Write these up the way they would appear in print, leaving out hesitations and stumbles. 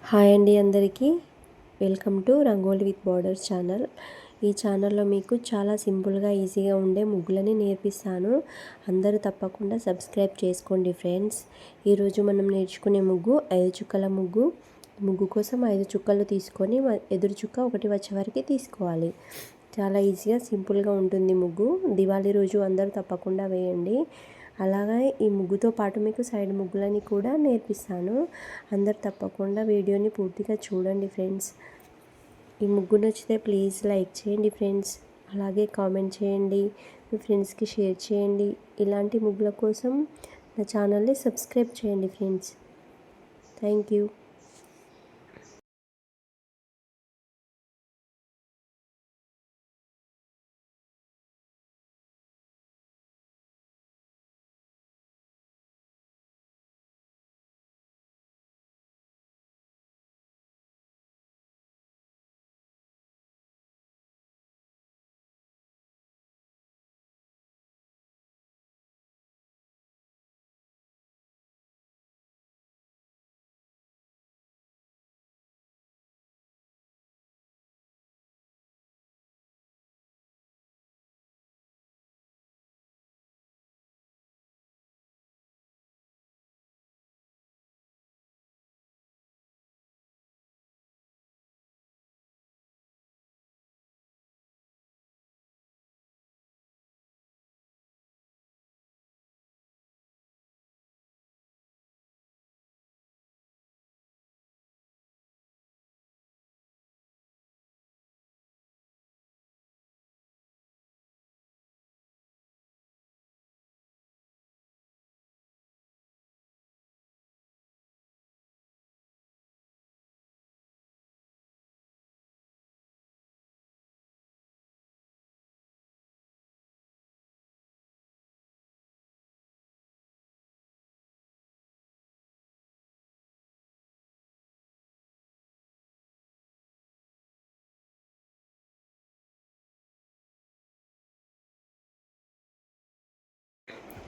Hi అండి అందరికీ welcome to rangoli with borders channel. ఈ ఛానల్లో మీకు చాలా సింపుల్గా ఈజీగా ఉండే ముగ్గులని నేర్పిస్తాను. అందరూ తప్పకుండా సబ్స్క్రైబ్ చేసుకోండి ఫ్రెండ్స్. ఈరోజు మనం నేర్చుకునే ముగ్గు 5 చుక్కల ముగ్గు. ముగ్గు కోసం 5 చుక్కలు తీసుకొని ఎదురు చుక్క ఒకటి వచ్చే వరకు తీసుకోవాలి. చాలా ఈజీగా సింపుల్గా ఉంటుంది ముగ్గు. దివాళీ రోజు అందరూ తప్పకుండా వేయండి. అలాగే ఈ ముగ్గుతో పాటు మీకు సైడ్ ముగ్గులని కూడా నేర్పిస్తాను. అందరు తప్పకుండా వీడియోని పూర్తిగా చూడండి ఫ్రెండ్స్. ఈ ముగ్గు నచ్చితే ప్లీజ్ లైక్ చేయండి ఫ్రెండ్స్. అలాగే కామెంట్ చేయండి, మీ ఫ్రెండ్స్కి షేర్ చేయండి. ఇలాంటి ముగ్గుల కోసం నా ఛానల్ని సబ్స్క్రైబ్ చేయండి ఫ్రెండ్స్. Thank you.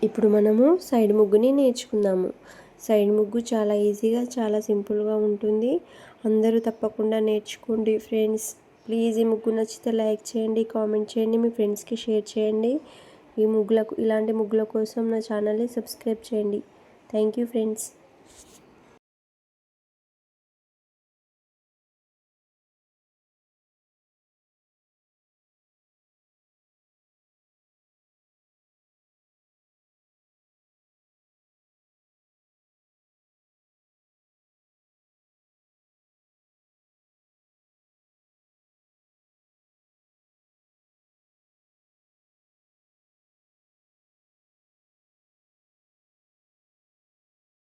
ఇప్పుడు మనము సైడ్ ముగ్గుని నేర్చుకుందాము. సైడ్ ముగ్గు చాలా ఈజీగా, చాలా సింపుల్గా ఉంటుంది. అందరూ తప్పకుండా నేర్చుకోండి ఫ్రెండ్స్. ప్లీజ్ ఈ ముగ్గు నచ్చితే లైక్ చేయండి, కామెంట్ చేయండి, మీ ఫ్రెండ్స్కి షేర్ చేయండి. ఇలాంటి ముగ్గుల కోసం నా ఛానల్ని సబ్స్క్రైబ్ చేయండి. Thank you friends.